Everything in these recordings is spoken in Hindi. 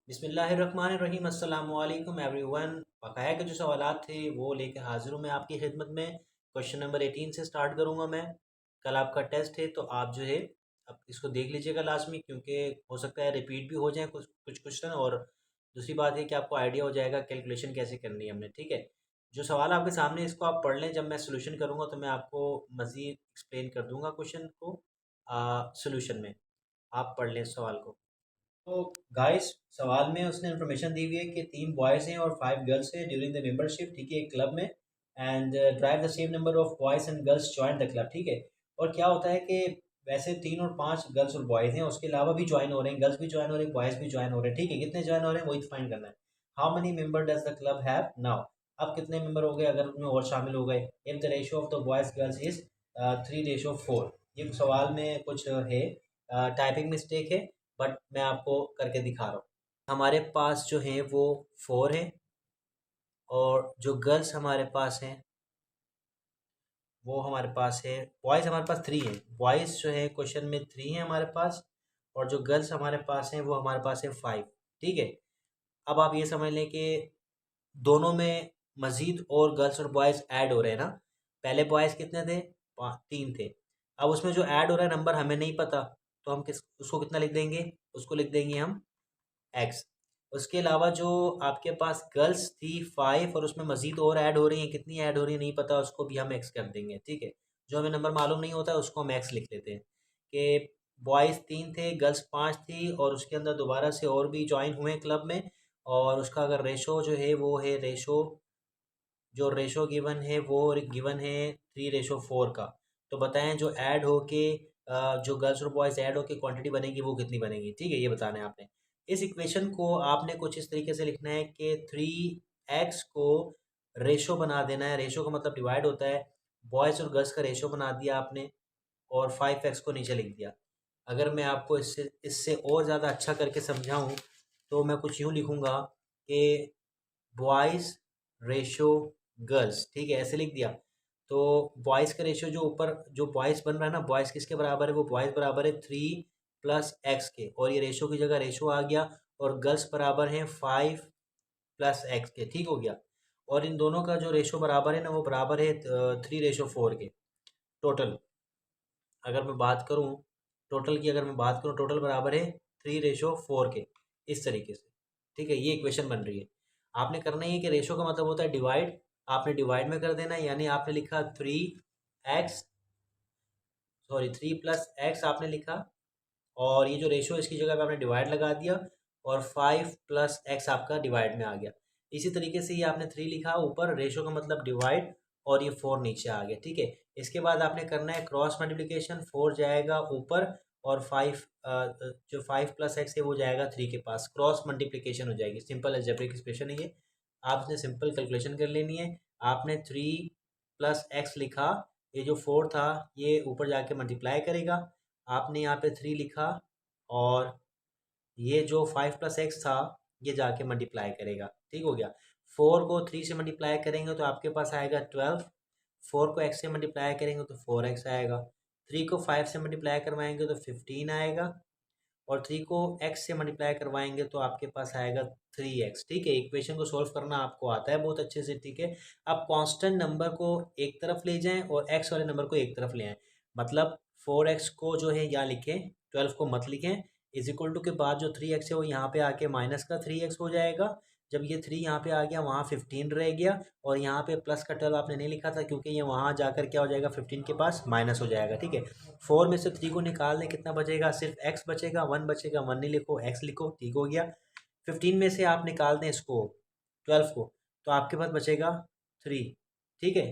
बिस्मिल्लाहिर्रहमानिर्रहीम अस्सलाम वालेकुम एवरीवन। बकाया के जो सवालात थे वो लेकर हाजिर हूँ मैं आपकी खिदमत में। क्वेश्चन नंबर 18 से स्टार्ट करूँगा मैं। कल आपका टेस्ट है तो आप जो है अब इसको देख लीजिएगा लाजमी, क्योंकि हो सकता है रिपीट भी हो जाए कुछ कुछ क्वेश्चन। और दूसरी बात है कि आपको आइडिया हो जाएगा कैलकुलेशन कैसे करनी है हमने। ठीक है, जो सवाल आपके सामने इसको आप पढ़ लें, जब मैं सोल्यूशन करूँगा तो मैं आपको मज़ीद एक्सप्लेन कर दूँगा क्वेश्चन को सोल्यूशन में। आप पढ़ लें इस सवाल को। तो गाइस, सवाल में उसने इन्फॉर्मेशन दी हुई है कि 3 बॉयज़ हैं और 5 गर्ल्स हैं ड्यूरिंग द मेंबरशिप। ठीक है, एक क्लब में। And drive the same number of boys and girls join the club. ठीक है, और क्या होता है कि वैसे 3 और 5 गर्ल्स और बॉयज़ हैं, उसके अलावा भी ज्वाइन हो रहे हैं, गर्ल्स भी ज्वाइन हो रहे हैं, बॉयज़ भी ज्वाइन हो रहे हैं। ठीक है, कितने ज्वाइन हो रहे हैं वही फाइंड करना है। How many member does the club have now. अब कितने मेंबर हो गए अगर उनमें और शामिल हो गए। If the ratio of the boys girls is 3:4। ये सवाल में कुछ है, टाइपिंग मिस्टेक है, बट मैं आपको करके दिखा रहा हूँ। हमारे पास जो है वो 4 है, और जो गर्ल्स हमारे पास हैं वो हमारे पास है, बॉयज़ हमारे पास 3 है। बॉयज़ जो है क्वेश्चन में 3 है हमारे पास, और जो गर्ल्स हमारे पास हैं वो हमारे पास है 5। ठीक है, अब आप ये समझ लें कि दोनों में मज़ीद और गर्ल्स और बॉयज़ ऐड हो रहे हैं ना। पहले बॉयज़ कितने थे? 3 थे। अब उसमें जो ऐड हो रहा है नंबर हमें नहीं पता, तो हम किस उसको कितना लिख देंगे? उसको लिख देंगे हम एक्स। उसके अलावा जो आपके पास गर्ल्स थी 5, और उसमें मज़ीद और ऐड हो रही हैं, कितनी ऐड हो रही है नहीं पता, उसको भी हम एक्स कर देंगे। ठीक है, जो हमें नंबर मालूम नहीं होता है उसको हम एक्स लिख लेते हैं कि बॉयज़ 3 थे, गर्ल्स 5 थी, और उसके अंदर दोबारा से और भी ज्वाइन हुए क्लब में। और उसका अगर रेशो जो है वो है रेशो, जो रेशो गिवन है वो गिवन है 3:4 का। तो बताएं जो ऐड होके जो गर्ल्स और बॉयज़ ऐड होके क्वांटिटी बनेगी वो कितनी बनेगी। ठीक है, ये बताना है आपने। इस इक्वेशन को आपने कुछ इस तरीके से लिखना है कि 3x को रेशो बना देना है। रेशो का मतलब डिवाइड होता है। बॉयज़ और गर्ल्स का रेशो बना दिया आपने, और 5x को नीचे लिख दिया। अगर मैं आपको इससे इससे और ज़्यादा अच्छा करके समझाऊँ तो मैं कुछ यूँ लिखूँगा कि बॉयज़ रेशो गर्ल्स। ठीक है, ऐसे लिख दिया। तो बॉयज़ का रेशो जो ऊपर जो बॉयज़ बन रहा है ना, बॉयज़ किसके बराबर है? वो बॉयज़ बराबर है 3 + x के, और ये रेशो की जगह रेशो आ गया। और गर्ल्स बराबर हैं 5 + x के। ठीक हो गया। और इन दोनों का जो रेशो बराबर है ना वो बराबर है 3:4 के। टोटल अगर मैं बात करूँ अगर मैं बात करूँ, टोटल बराबर है 3:4 के। इस तरीके से। ठीक है, ये इक्वेशन बन रही है। आपने करना ही है कि रेशो का मतलब होता है डिवाइड। आपने डिवाइड में कर देना है, यानी आपने लिखा 3 आपने लिखा, और ये जो रेशो है इसकी जगह पे आपने डिवाइड लगा दिया, और 5 + x आपका डिवाइड में आ गया। इसी तरीके से ये आपने 3 लिखा ऊपर, रेशो का मतलब डिवाइड, और ये 4 नीचे आ गया। ठीक है, इसके बाद आपने करना है क्रॉस मल्टीप्लिकेशन। 4 जाएगा ऊपर, और 5 जो 5 + x है वो जाएगा 3 के पास। क्रॉस मल्टीप्लिकेशन हो जाएगी, सिंपल अलजेब्रिक एक्सप्रेशन है ये। आपने सिंपल कैलकुलेशन कर लेनी है। आपने 3 + x लिखा, ये जो 4 था ये ऊपर जाके मल्टीप्लाई करेगा। आपने यहाँ पे 3 लिखा, और ये जो 5 + x था ये जाके मल्टीप्लाई करेगा। ठीक हो गया। 4 को 3 से मल्टीप्लाई करेंगे तो आपके पास आएगा 12। 4 को x से मल्टीप्लाई करेंगे तो 4x आएगा। 3 को 5 से मल्टीप्लाई करवाएंगे तो 15 आएगा, और 3 को x से मल्टीप्लाई करवाएंगे तो आपके पास आएगा 3x। ठीक है, इक्वेशन को सॉल्व करना आपको आता है बहुत अच्छे से। ठीक है, अब कांस्टेंट नंबर को एक तरफ ले जाएं और x वाले नंबर को एक तरफ ले आएं। मतलब 4x को जो है यहाँ लिखें, 12 को मत लिखें। इज इक्वल टू के बाद जो 3x है वो यहाँ पे आके माइनस का 3x हो जाएगा। जब ये 3 यहाँ पे आ गया, वहाँ 15 रह गया, और यहाँ पे प्लस का 12 आपने नहीं लिखा था क्योंकि ये वहाँ जाकर क्या हो जाएगा, 15 के पास माइनस हो जाएगा। ठीक है, 4 में से 3 को निकाल दें, कितना बचेगा? सिर्फ x बचेगा, 1 बचेगा। 1 नहीं लिखो, x लिखो। ठीक हो गया। 15 में से आप निकाल दें इसको, 12 को, तो आपके पास बचेगा 3। ठीक है,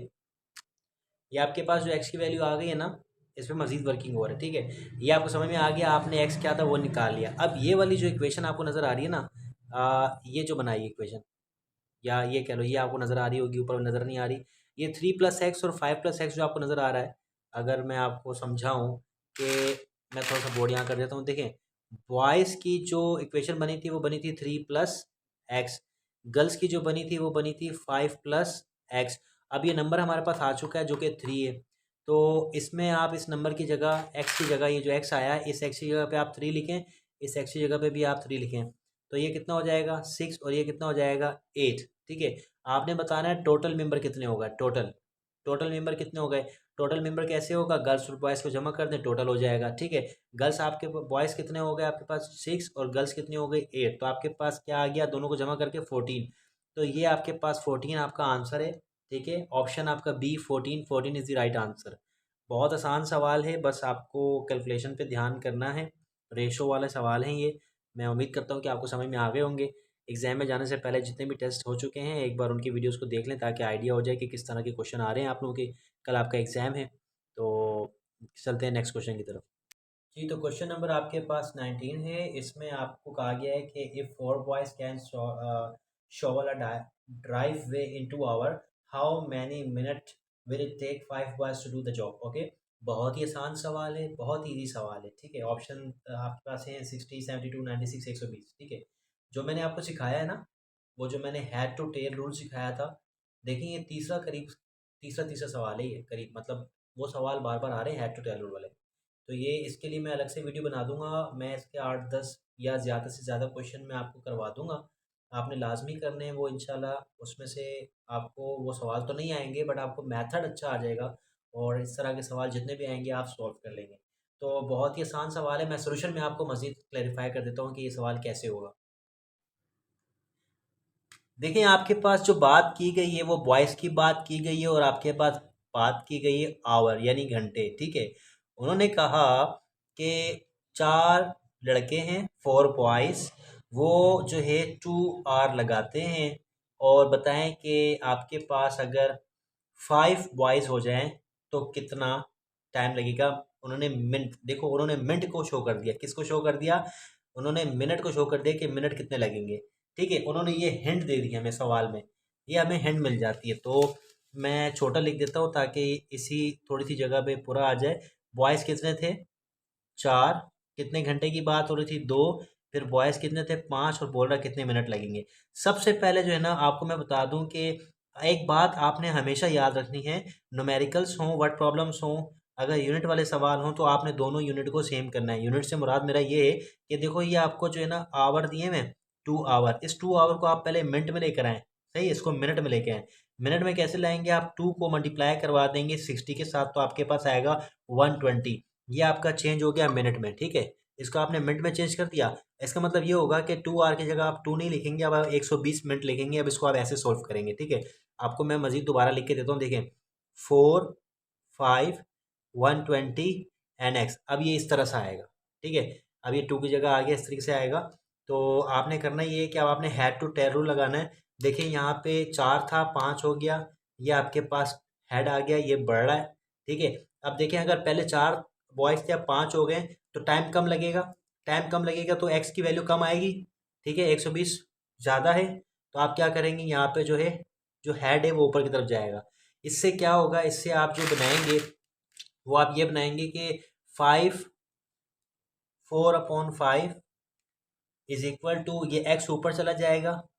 ये आपके पास जो x की वैल्यू आ गई है ना, इस पर मजीद वर्किंग हो रहा है। ठीक है, ये आपको समझ में आ गया, आपने x क्या था वो निकाल लिया। अब ये वाली जो इक्वेशन आपको नज़र आ रही है ना, ये जो बनाई है इक्वेशन, या ये कह लो ये आपको नज़र आ रही होगी, ऊपर नज़र नहीं आ रही। ये 3 + x और 5 + x जो आपको नज़र आ रहा है, अगर मैं आपको समझाऊं कि मैं थोड़ा सा बोर्ड यहाँ कर देता हूँ। देखें, बॉयज़ की जो इक्वेशन बनी थी वो बनी थी 3 + x। गर्ल्स की जो बनी थी वो बनी थी 5 + x। अब ये नंबर हमारे पास आ चुका है जो कि 3 है। तो इसमें आप इस नंबर की जगह x की जगह, ये जो x आया है इस x की जगह पे आप 3 लिखें, इस x की जगह पे भी आप 3 लिखें। तो ये कितना हो जाएगा 6 और ये कितना हो जाएगा 8। ठीक है, आपने बताना है टोटल मेंबर कितने होगा, टोटल मेंबर कितने हो गए। टोटल मेंबर कैसे होगा, गर्ल्स और बॉयज़ को जमा कर दें, टोटल हो जाएगा। ठीक है, गर्ल्स आपके बॉयज़ कितने हो गए आपके पास 6 और गर्ल्स कितनी हो गई 8, तो आपके पास क्या आ गया, दोनों को जमा करके 14। तो ये आपके पास 14 आपका आंसर है। ठीक है, ऑप्शन आपका B 14 is the right answer. बहुत आसान सवाल है, बस आपको कैलकुलेशन पे ध्यान करना है। रेशो वाले सवाल हैं ये। मैं उम्मीद करता हूँ कि आपको समझ में आ गए होंगे। एग्ज़ाम में जाने से पहले जितने भी टेस्ट हो चुके हैं एक बार उनकी वीडियोस को देख लें ताकि आइडिया हो जाए कि किस तरह के क्वेश्चन आ रहे हैं आप लोगों के। कल आपका एग्ज़ाम है, तो चलते हैं नेक्स्ट क्वेश्चन की तरफ। जी, तो क्वेश्चन नंबर आपके पास 19 है। इसमें आपको कहा गया है कि if 4 boys can shovel a drive way into our, how many minute will it take 5 boys to do the job? Okay, बहुत ही आसान सवाल है, बहुत ही ईजी सवाल है। ठीक है, ऑप्शन आपके पास है 60, 72, 96, 120। ठीक है, जो मैंने आपको सिखाया है ना, वो जो मैंने हेड टू टेल रूल सिखाया था, देखिए ये तीसरा सवाल है ये करीब, मतलब वो सवाल बार बार आ रहे हैं हेड टू टेल रूल वाले। तो ये इसके लिए मैं अलग से वीडियो बना दूंगा, मैं इसके 8-10 या ज़्यादा से ज़्यादा क्वेश्चन मैं आपको करवा दूंगा। आपने लाजमी करने हैं वो इंशाल्लाह। उसमें से आपको वो सवाल तो नहीं आएंगे बट आपको मेथड अच्छा आ जाएगा और इस तरह के सवाल जितने भी आएंगे आप सॉल्व कर लेंगे। तो बहुत ही आसान सवाल है। मैं सोल्यूशन में आपको मज़ीद क्लैरिफाई कर देता हूँ कि ये सवाल कैसे होगा। देखिए, आपके पास जो बात की गई है वो बॉयज़ की बात की गई है और आपके पास बात की गई है आवर यानी घंटे। ठीक है, उन्होंने कहा कि 4 लड़के हैं, 4 बॉयज़, वो जो है 2 आवर लगाते हैं और बताएं कि आपके पास अगर 5 बॉयज़ हो जाएं तो कितना टाइम लगेगा। उन्होंने मिनट, देखो उन्होंने मिनट को शो कर दिया, किसको शो कर दिया, उन्होंने मिनट को शो कर दिया कि मिनट कितने लगेंगे। ठीक है, उन्होंने ये हिंट दे दी हमें सवाल में, ये हमें हिंट मिल जाती है। तो मैं छोटा लिख देता हूँ ताकि इसी थोड़ी सी जगह पे पूरा आ जाए। बॉयज़ कितने थे 4, कितने घंटे की बात हो रही थी 2, फिर बॉयज़ कितने थे 5 और बोल रहा कितने मिनट लगेंगे। सबसे पहले जो है ना आपको मैं बता दूं कि एक बात आपने हमेशा याद रखनी है, न्यूमेरिकल्स हों वर्ड प्रॉब्लम्स हों, अगर यूनिट वाले सवाल हों तो आपने दोनों यूनिट को सेम करना है। यूनिट से मुराद मेरा ये है कि देखो ये आपको जो है ना आवर दिए मैं 2 आवर, इस 2 आवर को आप पहले मिनट में लेकर आएँ। सही है, इसको मिनट में लेके आएँ। मिनट में कैसे लाएंगे, आप 2 को मल्टीप्लाई करवा देंगे 60 के साथ तो आपके पास आएगा 120। ये आपका चेंज हो गया मिनट में। ठीक है, इसको आपने मिनट में चेंज कर दिया। इसका मतलब ये होगा कि 2 आवर की जगह आप 2 नहीं लिखेंगे, अब आप 120 मिनट लिखेंगे। अब इसको आप ऐसे सोल्व करेंगे। ठीक है, आपको मैं मजीद दोबारा लिख के देता हूँ, देखें 4, 5, 120 एन एक्स। अब ये इस तरह से आएगा। ठीक है, अब ये 2 की जगह आ गया, इस तरीके से आएगा। तो आपने करना ये है कि अब आपने हैड टू टेल रूल लगाना है। देखिए यहाँ पे 4 था 5 हो गया, ये आपके पास हेड आ गया, ये बढ़ रहा है। ठीक है, अब देखें अगर पहले 4 बॉयज़ थे अब 5 हो गए तो टाइम कम लगेगा, टाइम कम लगेगा तो एक्स की वैल्यू कम आएगी। ठीक है, 120 ज़्यादा है तो आप क्या करेंगे, यहाँ पे जो है जो हेड है वो ऊपर की तरफ जाएगा। इससे क्या होगा, इससे आप जो बनाएंगे वो आप ये बनाएंगे कि 4/5 इज इक्वल टू, ये एक्स ऊपर चला जाएगा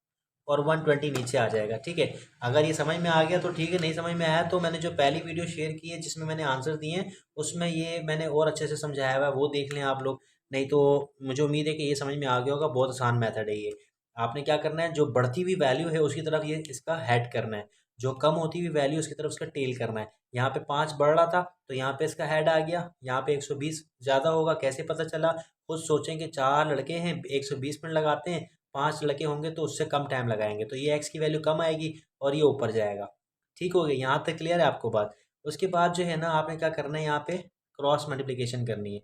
और 120 नीचे आ जाएगा। ठीक है, अगर ये समझ में आ गया तो ठीक है, नहीं समझ में आया तो मैंने जो पहली वीडियो शेयर की है जिसमें मैंने आंसर दिए हैं उसमें ये मैंने और अच्छे से समझाया हुआ है, वो देख लें आप लोग। नहीं तो मुझे उम्मीद है कि ये समझ में आ गया होगा, बहुत आसान मेथड है ये। आपने क्या करना है, जो बढ़ती हुई वैल्यू है उसकी तरफ ये इसका हेड करना है, जो कम होती हुई वैल्यू उसकी तरफ उसका टेल करना है। यहाँ पे 5 बढ़ रहा था तो यहाँ पे इसका हेड आ गया, यहाँ पे 120 ज़्यादा होगा, कैसे पता चला, खुद सोचें कि 4 लड़के हैं 120 मिनट लगाते हैं, 5 लड़के होंगे तो उससे कम टाइम लगाएंगे तो ये एक्स की वैल्यू कम आएगी और ये ऊपर जाएगा। ठीक हो गया, यहाँ तक क्लियर है आपको बात। उसके बाद जो है ना आपने क्या करना है, यहाँ पे क्रॉस मल्टीप्लिकेशन करनी है।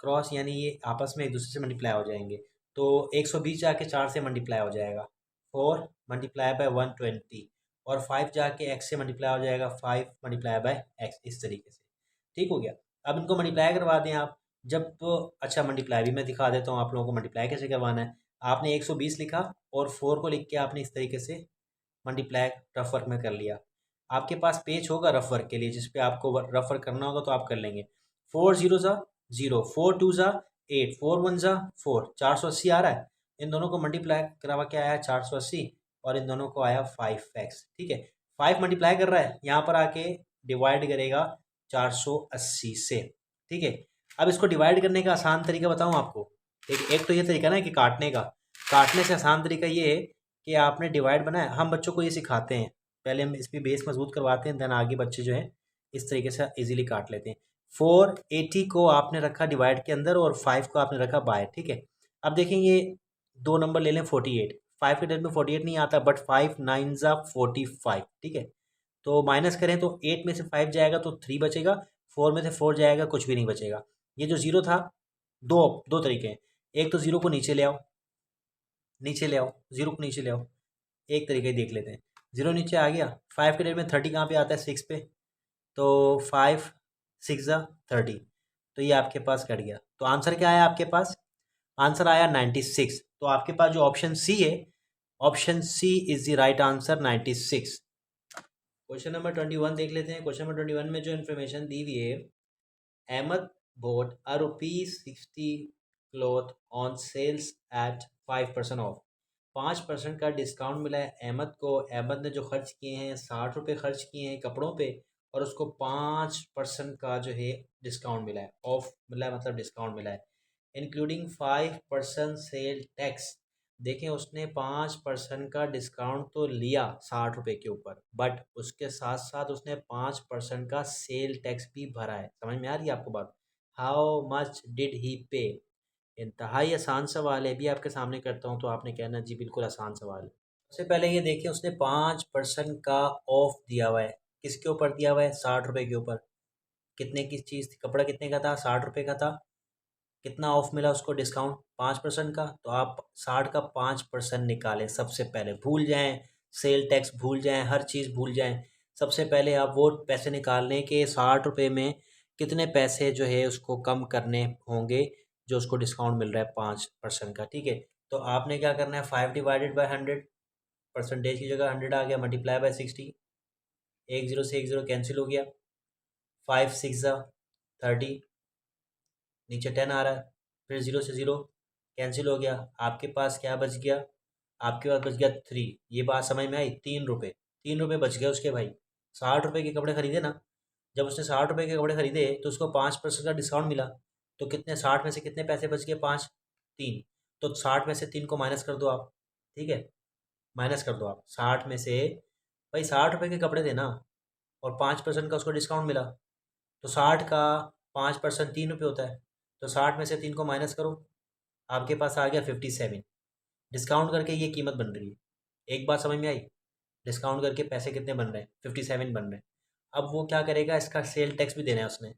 क्रॉस यानी ये आपस में एक दूसरे से मल्टीप्लाई हो जाएंगे। तो 120 जाके 4 से मल्टीप्लाई हो जाएगा, 4 मल्टीप्लाई बाय 120, और 5 जाके एक्स से मल्टीप्लाई हो जाएगा, 5 मल्टीप्लाई बाय एक्स, इस तरीके से। ठीक हो गया, अब इनको मल्टीप्लाई करवा दें आप। जब अच्छा मल्टीप्लाई भी मैं दिखा देता हूँ आप लोगों को, मल्टीप्लाई कैसे करवाना है। आपने 120 लिखा और 4 को लिख के आपने इस तरीके से मल्टीप्लाई रफ वर्क में कर लिया। आपके पास पेज होगा रफ वर्क के लिए जिस पे आपको रफ वर्क करना होगा तो आप कर लेंगे। 4 जीरो ज़ा 0, 4 टू ज़ा 8, 4 वन ज़ा 4, 480 आ रहा है। इन दोनों को मल्टीप्लाई करवा के आया 480 और इन दोनों को आया 5x। ठीक है, 5 मल्टीप्लाई कर रहा है, यहाँ पर आके डिवाइड करेगा 480 से। ठीक है, अब इसको डिवाइड करने का आसान तरीका बताऊँ आपको। ठीक है, एक तो ये तरीका ना कि काटने का, काटने से आसान तरीका ये है कि आपने डिवाइड बनाया, हम बच्चों को ये सिखाते हैं, पहले हम इस पर बेस मजबूत करवाते हैं, देन आगे बच्चे जो है इस तरीके से इजीली काट लेते हैं। 480 को आपने रखा डिवाइड के अंदर और 5 को आपने रखा बाय, ठीक है। अब देखें ये दो नंबर ले लें 48, 5 के डेट में 48 नहीं आता, बट 5 9 ज़ा 45, ठीक है। तो माइनस करें तो 8 में से 5 जाएगा तो 3 बचेगा, 4 में से 4 जाएगा कुछ भी नहीं बचेगा। ये जो ज़ीरो था, दो दो तरीके हैं, एक तो ज़ीरो को नीचे ले आओ, नीचे ले आओ, ज़ीरो को नीचे ले आओ, एक तरीके देख लेते हैं। ज़ीरो नीचे आ गया, 5 के डेट में 30 कहाँ पे आता है, 6 पे, तो 5 6 ज़ा 30, तो ये आपके पास कट गया। तो आंसर क्या आया आपके पास, आंसर आया 96। तो आपके पास जो ऑप्शन सी है, option C is the right answer, 96। Question number 21 देख लेते हैं। क्वेश्चन नंबर 21 में जो इन्फॉर्मेशन दी हुई है, Ahmed bought a ₹60 cloth on sales at 5% off. 5% का डिस्काउंट मिला है अहमद को। अहमद ने जो खर्च किए हैं 60 रुपये खर्च किए हैं कपड़ों पे, और उसको 5% का जो है डिस्काउंट मिला है, ऑफ मिला है मतलब डिस्काउंट मिला है, इंक्लूडिंग 5% सेल टैक्स। देखें उसने 5% का डिस्काउंट तो लिया 60 रुपये के ऊपर, बट उसके साथ साथ उसने 5% का सेल टैक्स भी भरा है। समझ में आ रही है आपको बात, हाउ मच डिड ही पे। इंतहाई आसान सवाल है, भी आपके सामने करता हूँ तो आपने कहना जी बिल्कुल आसान सवाल है। सबसे पहले ये देखिए उसने 5% का ऑफ दिया हुआ है, किसके ऊपर दिया हुआ है, 60 रुपये के ऊपर। कितने की चीज़ थी, कपड़ा कितने का था, 60 रुपये का था। कितना ऑफ मिला उसको डिस्काउंट, 5% का। तो आप 60 का 5% निकालें, सबसे पहले भूल जाएं, सेल टैक्स भूल जाएं, हर चीज़ भूल जाएं। सबसे पहले आप वो पैसे निकाल लें कि 60 रुपये में कितने पैसे जो है उसको कम करने होंगे, जो उसको डिस्काउंट मिल रहा है 5% का, ठीक है। तो आपने क्या करना है, 5/100, परसेंटेज की जगह 100 आ गया, मल्टीप्लाई बाय 60, एक जीरो से एक जीरो कैंसिल हो गया, 5 6 ज़ा 30, नीचे 10 आ रहा है, फिर ज़ीरो से ज़ीरो कैंसिल हो गया, आपके पास क्या बच गया, आपके पास बच गया 3। ये बात समझ में आई, 3 रुपये, 3 रुपये बच गए उसके भाई। 60 रुपये के कपड़े खरीदे ना, जब उसने 60 रुपये के कपड़े खरीदे तो उसको 5% का डिस्काउंट मिला, तो कितने, 60 में से कितने पैसे बच गए, 5, 3। तो 60 में से 3 को माइनस कर दो आप, ठीक है, माइनस कर दो आप 60 में से, भाई 60 रुपये के कपड़े थे ना, और 5% का उसको डिस्काउंट मिला, तो 60 का 5% 3 रुपये होता है, तो 60 में से 3 को माइनस करो, आपके पास आ गया 57। डिस्काउंट करके ये कीमत बन रही है। एक बात समझ में आई, डिस्काउंट करके पैसे कितने बन रहे हैं, 57 बन रहे हैं। अब वो क्या करेगा, इसका सेल टैक्स भी देना है उसने,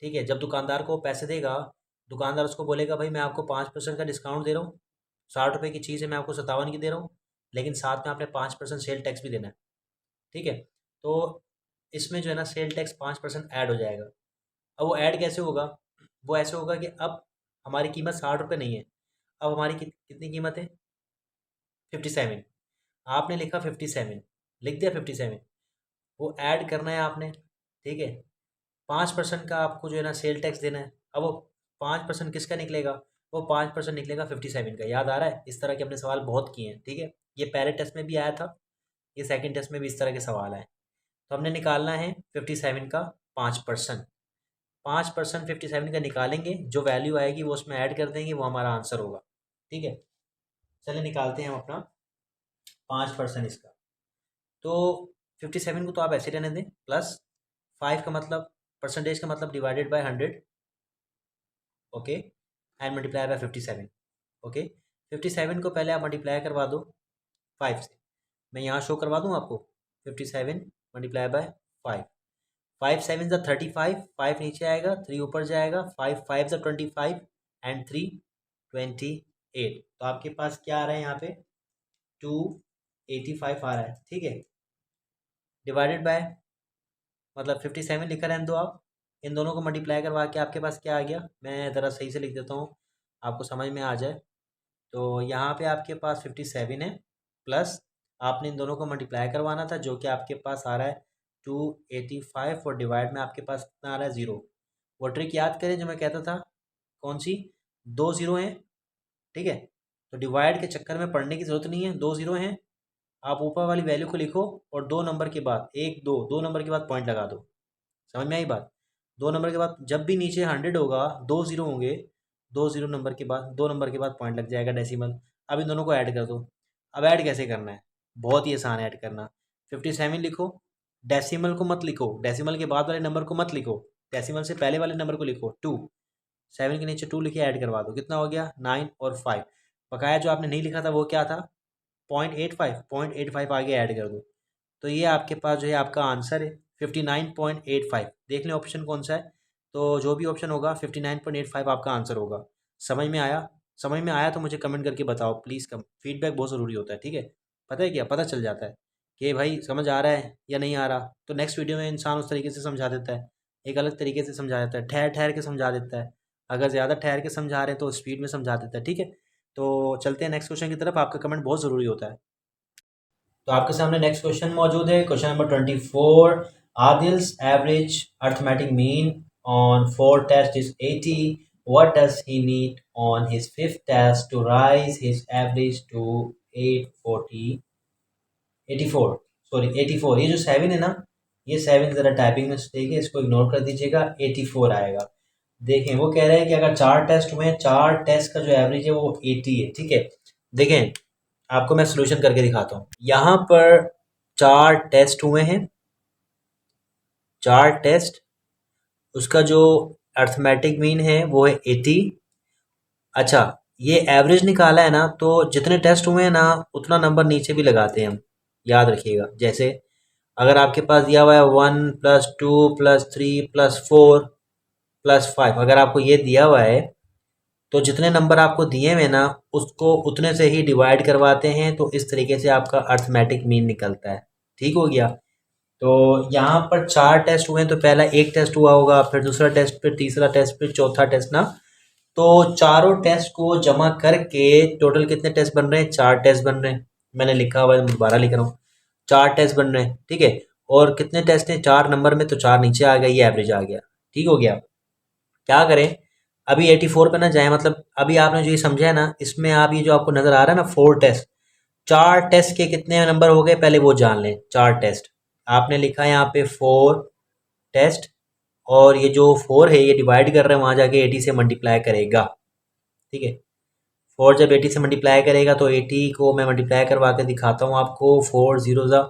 ठीक है। जब दुकानदार को पैसे देगा, दुकानदार उसको बोलेगा भाई मैं आपको 5% का डिस्काउंट दे रहा हूँ, 60 रुपये की चीज़ है मैं आपको 57 की दे रहा हूँ, लेकिन साथ में आपने 5% सेल टैक्स भी देना है, ठीक है। तो इसमें जो है ना सेल टैक्स 5% ऐड हो जाएगा। अब वो ऐड कैसे होगा, वो ऐसे होगा कि अब हमारी कीमत 60 रुपये नहीं है, अब हमारी कितनी कीमत है, 57। आपने लिखा 57, लिख दिया 57, वो ऐड करना है आपने, ठीक है। 5% का आपको जो है ना सेल टैक्स देना है। अब वो 5% किसका निकलेगा, वो 5% निकलेगा 57 का। याद आ रहा है, इस तरह के अपने सवाल बहुत किए हैं, ठीक है। ये पहले टेस्ट में भी आया था, ये सेकंड टेस्ट में भी इस तरह के सवाल आए। तो हमने निकालना है 57 का 5%। 5% 57 का निकालेंगे, जो वैल्यू आएगी वो उसमें ऐड कर देंगे, वो हमारा आंसर होगा, ठीक है। चलिए निकालते हैं हम अपना 5% इसका। तो 57 को तो आप ऐसे रहने दें, प्लस 5 का मतलब, परसेंटेज का मतलब divided by 100, okay, and multiply by 57, okay. 57 को पहले आप मल्टीप्लाई करवा दो 5 से, मैं यहाँ शो करवा दूँ आपको, 57 मल्टीप्लाई बाय 5, 5 7 ज़ा 35, 5 नीचे आएगा, 3 ऊपर जाएगा, 5 5 ज़ा 25 एंड 3 28। तो आपके पास क्या आ रहा है यहाँ पे, 285 आ रहा है, ठीक है। डिवाइडेड बाय, मतलब 57 लिखा रहने दो आप, इन दोनों को मल्टीप्लाई करवा के आपके पास क्या आ गया, मैं ज़रा सही से लिख देता हूँ आपको समझ में आ जाए। तो यहाँ पे आपके पास 57 है, प्लस आपने इन दोनों को मल्टीप्लाई करवाना था, जो कि आपके पास आ रहा है 285, और डिवाइड में आपके पास कितना आ रहा है, 0। वो ट्रिक याद करें जो मैं कहता था, कौन सी, 2 ज़ीरो हैं, ठीक है। तो डिवाइड के चक्कर में पढ़ने की ज़रूरत नहीं है, 2 ज़ीरो हैं, आप ऊपर वाली वैल्यू को लिखो और 2 नंबर के बाद, 1 2 2 नंबर के बाद पॉइंट लगा दो। समझ में आई बात, 2 नंबर के बाद जब भी नीचे 100 होगा, 2 ज़ीरो होंगे, 2 ज़ीरो नंबर के बाद, 2 नंबर के बाद पॉइंट लग जाएगा डेसिमल। अब इन दोनों को ऐड कर दो। अब ऐड कैसे करना है, बहुत ही आसान ऐड करना। 57 लिखो, डेसिमल को मत लिखो, डेसिमल के बाद वाले नंबर को मत लिखो, डेसिमल से पहले वाले नंबर को लिखो 2। 7 के नीचे 2 लिखे, ऐड करवा दो, कितना हो गया 9 और 5। बकाया जो आपने नहीं लिखा था वो क्या था 0.85, 0.85 आगे ऐड कर दो। तो ये आपके पास जो है आपका आंसर है 59.85। देख लें ऑप्शन कौन सा है, तो जो भी ऑप्शन होगा 59.85 आपका आंसर होगा। समझ में आया? समझ में आया तो मुझे कमेंट करके बताओ प्लीज़। कम फीडबैक बहुत ज़रूरी होता है, ठीक है। पता है क्या, पता चल जाता है कि भाई समझ आ रहा है या नहीं आ रहा। तो नेक्स्ट वीडियो में इंसान उस तरीके से समझा देता है, एक अलग तरीके से समझा देता है, ठहर ठहर के समझा देता है। अगर ज़्यादा ठहर के समझा रहे हैं तो स्पीड में समझा देता है, ठीक है। तो चलते हैं नेक्स्ट क्वेश्चन की तरफ, आपका कमेंट बहुत ज़रूरी होता है। तो आपके सामने नेक्स्ट क्वेश्चन मौजूद है, question number 24। Adil's average arithmetic mean on 4 test is 80। What does he need on his 5th test to raise his average to 840 84 sorry 84। ये जो 7 है ना, ये 7 ज़रा टाइपिंग मिस्टेक है, इसको इग्नोर कर दीजिएगा, 84 आएगा। देखें वो कह रहा है कि अगर 4 टेस्ट हुए हैं, 4 टेस्ट का जो एवरेज है वो 80 है, ठीक है। देखें आपको मैं सोल्यूशन करके दिखाता हूँ। यहाँ पर 4 टेस्ट हुए हैं, 4 टेस्ट, उसका जो अर्थमेटिक मीन है वो है 80। अच्छा, ये एवरेज निकाला है ना, तो जितने टेस्ट हुए हैं ना उतना नंबर नीचे भी लगाते हैं हम, याद रखिएगा। जैसे अगर आपके पास दिया हुआ है 1 + 2 + 3 + 4 + 5, अगर आपको ये दिया हुआ है तो जितने नंबर आपको दिए हुए ना उसको उतने से ही डिवाइड करवाते हैं, तो इस तरीके से आपका अर्थमेटिक मीन निकलता है। ठीक हो गया। तो यहाँ पर 4 टेस्ट हुए हैं, तो पहला एक टेस्ट हुआ होगा, फिर दूसरा टेस्ट, फिर तीसरा टेस्ट, फिर चौथा टेस्ट ना। तो चारों टेस्ट को जमा करके टोटल कितने टेस्ट बन रहे हैं, 4 टेस्ट बन रहे हैं। मैंने लिखा हुआ है, मैं दोबारा लिख रहा हूँ, 4 टेस्ट बन रहे हैं, ठीक है। और कितने टेस्ट हैं, 4 नंबर में, तो 4 नीचे आ गया, ये एवरेज आ गया। ठीक हो गया। क्या करें, अभी 84 पे ना जाए, मतलब अभी आपने जो ये समझा है ना, इसमें आप ये जो आपको नज़र आ रहा है ना 4 टेस्ट, 4 टेस्ट के कितने नंबर हो गए पहले वो जान लें। 4 टेस्ट आपने लिखा है यहाँ पे 4 टेस्ट, और ये जो 4 है ये डिवाइड कर रहे हैं, वहाँ जाके 80 से मल्टीप्लाई करेगा, ठीक है। 4 जब 80 से मल्टीप्लाई करेगा तो 80 को मैं मल्टीप्लाई करवा के दिखाता हूँ आपको। 4 0 ज़ा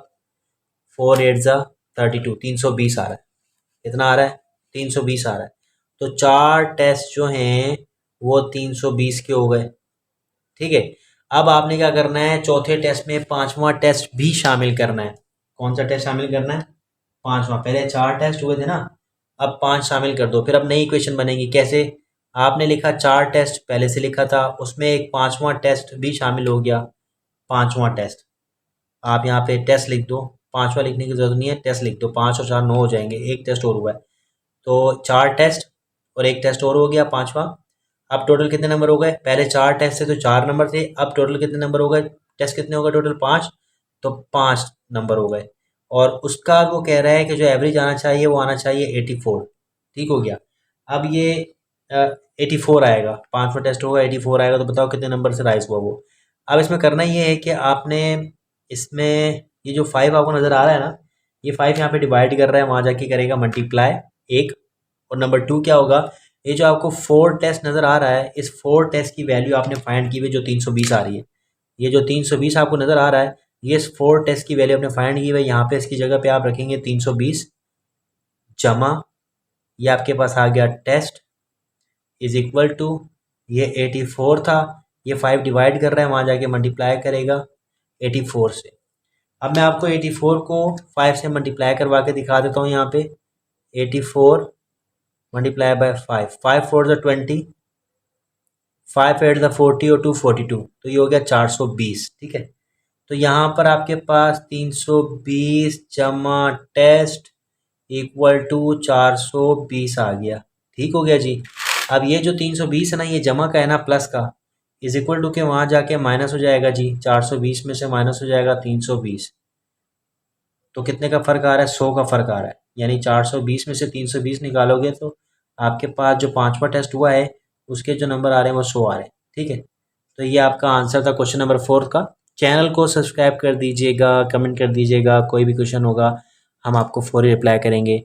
4 8 ज़ा 32, 320 आ रहा है। कितना आ रहा है, 320 आ रहा है। तो 4 टेस्ट जो हैं वो 320 के हो गए, ठीक है। अब आपने क्या करना है, चौथे टेस्ट में 5वां टेस्ट भी शामिल करना है। कौन सा टेस्ट शामिल करना है, 5वां। पहले 4 टेस्ट हुए थे ना, अब 5 शामिल कर दो। फिर अब नई इक्वेशन बनेगी, कैसे, आपने लिखा 4 टेस्ट पहले से लिखा था, उसमें एक 5वां टेस्ट भी शामिल हो गया। 5वां टेस्ट आप यहाँ पे टेस्ट लिख दो, 5वां लिखने की जरूरत नहीं है, टेस्ट लिख दो। 5 और 4 9 हो जाएंगे, एक टेस्ट और हुआ है, तो 4 टेस्ट और एक टेस्ट और हो गया 5वां। अब टोटल कितने नंबर हो गए, पहले 4 टेस्ट थे तो 4 नंबर थे, अब टोटल कितने नंबर हो गए, टेस्ट कितने हो गए टोटल 5, तो 5 नंबर हो गए। और उसका वो कह रहा है कि जो एवरेज आना चाहिए वो आना चाहिए 84। ठीक हो गया। अब ये 84 आएगा, 5वां टेस्ट होगा 84 आएगा, तो बताओ कितने नंबर से राइज हुआ वो। अब इसमें करना ये है कि आपने इसमें ये जो 5 आपको नज़र आ रहा है ना, ये 5 यहाँ पे डिवाइड कर रहा है, वहाँ जाके करेगा मल्टीप्लाई एक। और नंबर 2 क्या होगा, ये जो आपको 4 टेस्ट नज़र आ रहा है, इस 4 टेस्ट की वैल्यू आपने फाइंड की हुई जो 320 आ रही है। ये जो 320 आपको नज़र आ रहा है, ये इस 4 टेस्ट की वैल्यू आपने फाइंड की हुई है। यहाँ पे इसकी जगह पे आप रखेंगे 320 जमा, ये आपके पास आ गया टेस्ट इज इक्वल टू, ये 84 था, ये 5 डिवाइड कर रहा है, वहाँ जाके मल्टीप्लाई करेगा 84 से। अब मैं आपको 84 को 5 से मल्टीप्लाई करवा के दिखा देता हूँ। यहाँ पे 84 मल्टीप्लाई बाय 5, 5 4 ज़ा 20, 5 8 ज़ा 40 और 2 42, तो ये हो गया 420, ठीक है। तो यहाँ पर आपके पास 320 जमा टेस्ट इक्वल टू 420 आ गया। ठीक हो गया जी। अब ये जो 320 है ना, ये जमा का है ना, प्लस का, इज इक्वल टू के वहाँ जाके माइनस हो जाएगा जी। 420 में से माइनस हो जाएगा 320, तो कितने का फ़र्क आ रहा है, 100 का फ़र्क आ रहा है। यानी 420 में से 320 निकालोगे तो आपके पास जो 5वां टेस्ट हुआ है उसके जो नंबर आ रहे हैं वो 100 आ रहे हैं, ठीक है। तो ये आपका आंसर था क्वेश्चन नंबर 4 का। चैनल को सब्सक्राइब कर दीजिएगा, कमेंट कर दीजिएगा, कोई भी क्वेश्चन होगा हम आपको फौरी रिप्लाई करेंगे।